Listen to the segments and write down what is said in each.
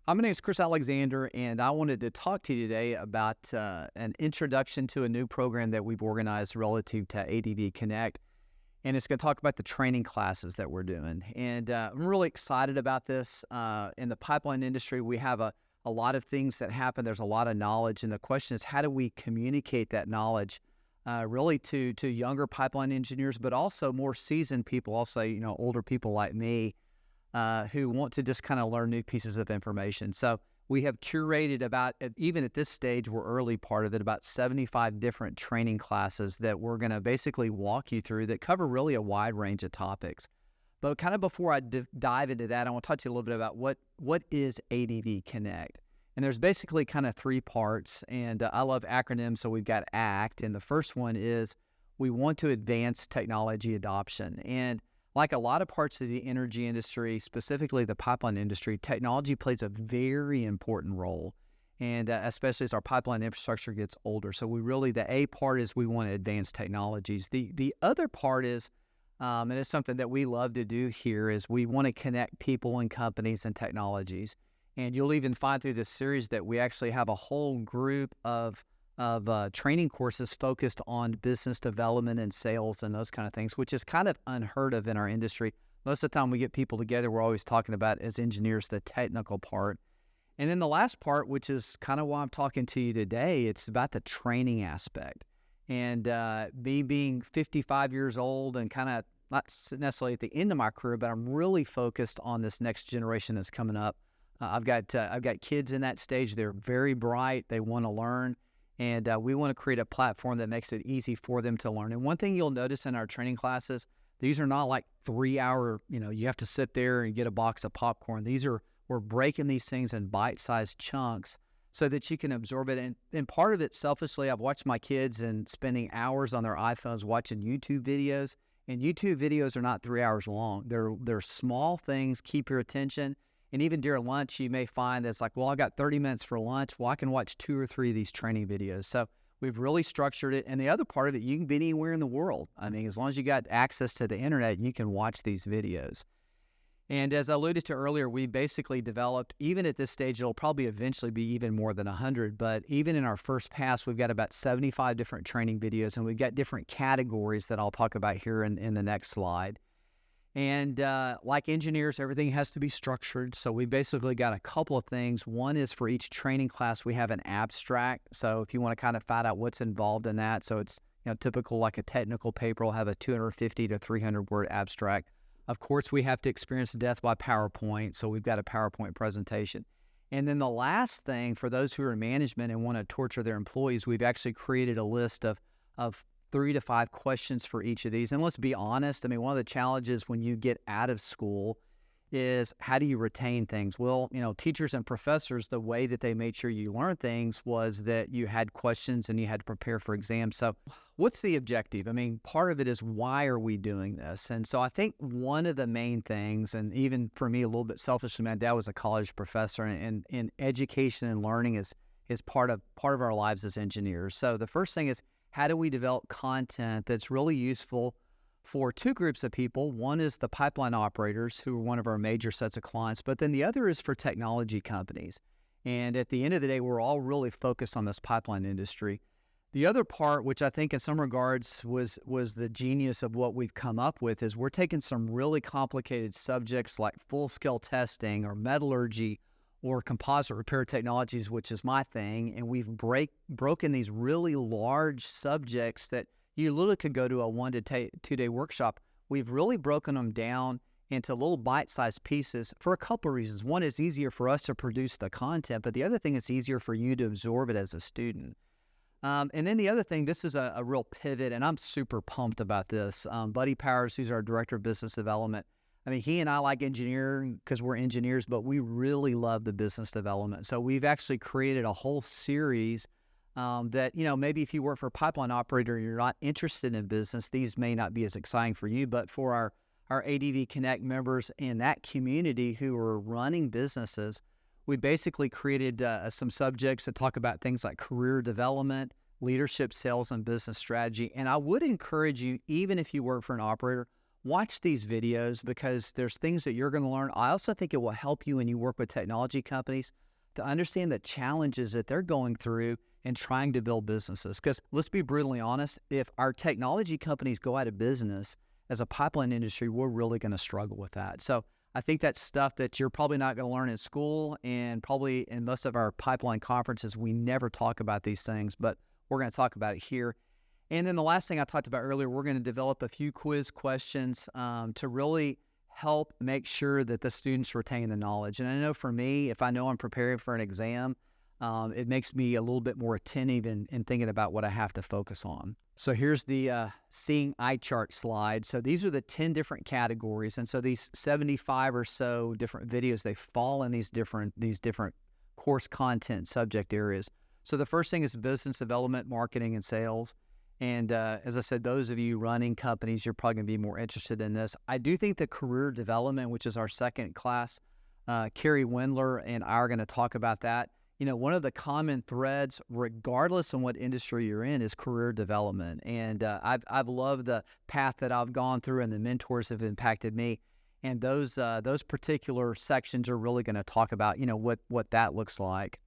Hi, my name is Chris Alexander, and I wanted to talk to you today about an introduction to a new program that we've organized relative to ADV Connect. And it's going to talk about the training classes that we're doing. And I'm really excited about this. In the pipeline industry, we have a lot of things that happen. There's a lot of knowledge. And the question is, how do we communicate that knowledge really to younger pipeline engineers, but also more seasoned people, also, older people like me, who want to just kind of learn new pieces of information. So we have curated about, even at this stage, we're early part of it, about 75 different training classes that we're going to basically walk you through that cover really a wide range of topics. But kind of before I dive into that, I want to talk to you a little bit about what is ADV Connect. And there's basically kind of three parts, and I love acronyms, so we've got ACT, and the first one is we want to advance technology adoption. And like a lot of parts of the energy industry, specifically the pipeline industry, technology plays a very important role, and especially as our pipeline infrastructure gets older. So the A part is we want to advance technologies. The other part is, and it's something that we love to do here, is we want to connect people and companies and technologies. And you'll even find through this series that we actually have a whole group of training courses focused on business development and sales and those kind of things, which is kind of unheard of in our industry. Most of the time we get people together, we're always talking about, as engineers, the technical part. And then the last part, which is kind of why I'm talking to you today, it's about the training aspect. And me being 55 years old and kind of not necessarily at the end of my career, but I'm really focused on this next generation that's coming up. I've got kids in that stage. They're very bright. They want to learn. And we want to create a platform that makes it easy for them to learn. And one thing you'll notice in our training classes, these are not like 3-hour, you have to sit there and get a box of popcorn. We're breaking these things in bite-sized chunks so that you can absorb it. And part of it, selfishly, I've watched my kids and spending hours on their iPhones watching YouTube videos. And YouTube videos are not 3 hours long. They're small things, keep your attention. And even during lunch, you may find that it's like, well, I got 30 minutes for lunch. Well, I can watch 2 or 3 of these training videos. So we've really structured it. And the other part of it, you can be anywhere in the world. I mean, as long as you got access to the internet, you can watch these videos. And as I alluded to earlier, we basically developed, even at this stage, it'll probably eventually be even more than 100. But even in our first pass, we've got about 75 different training videos, and we've got different categories that I'll talk about here in the next slide. And like engineers, everything has to be structured. So we basically got a couple of things. One is for each training class, we have an abstract. So if you want to kind of find out what's involved in that, so it's typical like a technical paper will have a 250 to 300 word abstract. Of course, we have to experience death by PowerPoint. So we've got a PowerPoint presentation. And then the last thing, for those who are in management and want to torture their employees, we've actually created a list of 3 to 5 questions for each of these. And let's be honest, I mean, one of the challenges when you get out of school is how do you retain things? Well, teachers and professors, the way that they made sure you learn things was that you had questions and you had to prepare for exams. So what's the objective? I mean, part of it is, why are we doing this? And so I think one of the main things, and even for me a little bit selfishly, my dad was a college professor, and education and learning is part of our lives as engineers. So the first thing is, how do we develop content that's really useful for 2 groups of people? One is the pipeline operators, who are one of our major sets of clients, but then the other is for technology companies. And at the end of the day, we're all really focused on this pipeline industry. The other part, which I think in some regards was the genius of what we've come up with, is we're taking some really complicated subjects like full-scale testing or metallurgy or composite repair technologies, which is my thing, and we've broken these really large subjects that you literally could go to a 1 to 2 day workshop. We've really broken them down into little bite-sized pieces for a couple of reasons. One is easier for us to produce the content, but the other thing is easier for you to absorb it as a student. And then the other thing, this is a real pivot, and I'm super pumped about this. Buddy Powers, who's our Director of Business Development, I mean, he and I like engineering because we're engineers, but we really love the business development. So we've actually created a whole series that, maybe if you work for a pipeline operator and you're not interested in business, these may not be as exciting for you. But for our ADV Connect members in that community who are running businesses, we basically created some subjects that talk about things like career development, leadership, sales, and business strategy. And I would encourage you, even if you work for an operator, watch these videos because there's things that you're going to learn. I also think it will help you when you work with technology companies to understand the challenges that they're going through and trying to build businesses. Because let's be brutally honest, if our technology companies go out of business as a pipeline industry, we're really going to struggle with that. So I think that's stuff that you're probably not going to learn in school, and probably in most of our pipeline conferences, we never talk about these things, but we're going to talk about it here. And then the last thing I talked about earlier, we're going to develop a few quiz questions to really help make sure that the students retain the knowledge. And I know for me, if I know I'm preparing for an exam, it makes me a little bit more attentive in thinking about what I have to focus on. So here's the seeing eye chart slide. So these are the 10 different categories. And so these 75 or so different videos, they fall in these different course content subject areas. So the first thing is business development, marketing, and sales. And as I said, those of you running companies, you're probably going to be more interested in this. I do think the career development, which is our second class, Carrie Wendler and I are going to talk about that. You know, one of the common threads, regardless of what industry you're in, is career development. And I've loved the path that I've gone through, and the mentors have impacted me. And those particular sections are really going to talk about, you know, what that looks like.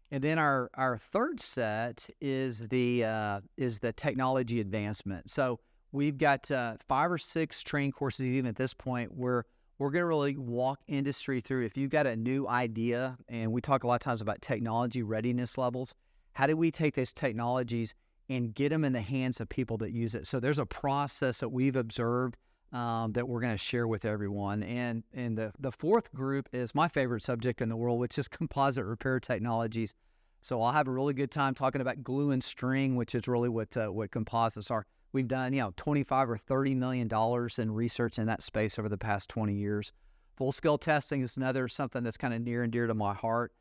And then our third set is the technology advancement. So we've got 5 or 6 training courses even at this point where we're going to really walk industry through. If you've got a new idea, and we talk a lot of times about technology readiness levels, how do we take those technologies and get them in the hands of people that use it? So there's a process that we've observed that we're going to share with everyone. And the fourth group is my favorite subject in the world, which is composite repair technologies. So I'll have a really good time talking about glue and string, which is really what composites are. We've done, you know, $25 or $30 million in research in that space over the past 20 years. Full-scale testing is another something that's kind of near and dear to my heart.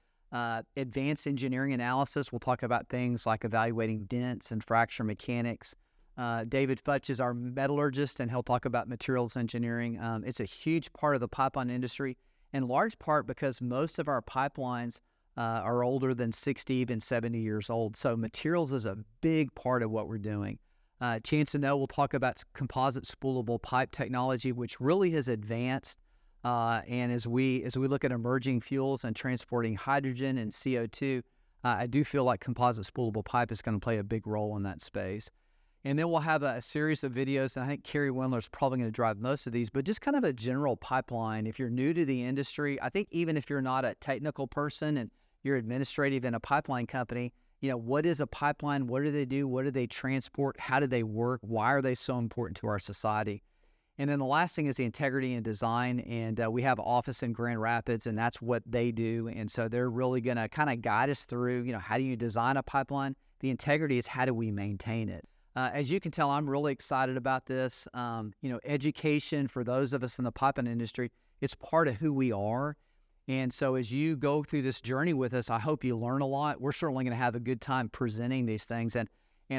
Advanced engineering analysis, we'll talk about things like evaluating dents and fracture mechanics. David Futch is our metallurgist, and he'll talk about materials engineering. It's a huge part of the pipeline industry, in large part because most of our pipelines are older than 60, even 70 years old. So materials is a big part of what we're doing. Chance to Know, we'll talk about composite spoolable pipe technology, which really has advanced. And as we look at emerging fuels and transporting hydrogen and CO2, I do feel like composite spoolable pipe is going to play a big role in that space. And then we'll have a series of videos, and I think Carrie Wendler is probably going to drive most of these, but just kind of a general pipeline. If you're new to the industry, I think even if you're not a technical person and you're administrative in a pipeline company, you know, what is a pipeline? What do they do? What do they transport? How do they work? Why are they so important to our society? And then the last thing is the integrity and design. And we have an office in Grand Rapids, and that's what they do. And so they're really going to kind of guide us through, you know, how do you design a pipeline? The integrity is how do we maintain it? As you can tell, I'm really excited about this. You know, education for those of us in the pipeline industry, it's part of who we are. And so as you go through this journey with us, I hope you learn a lot. We're certainly going to have a good time presenting these things. And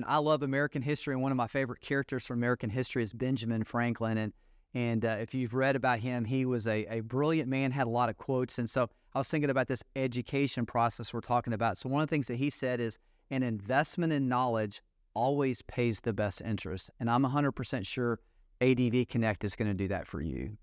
I love American history, and one of my favorite characters from American history is Benjamin Franklin. And if you've read about him, he was a brilliant man, had a lot of quotes. And so I was thinking about this education process we're talking about. So one of the things that he said is, an investment in knowledge always pays the best interest. And I'm 100% sure ADV Connect is going to do that for you.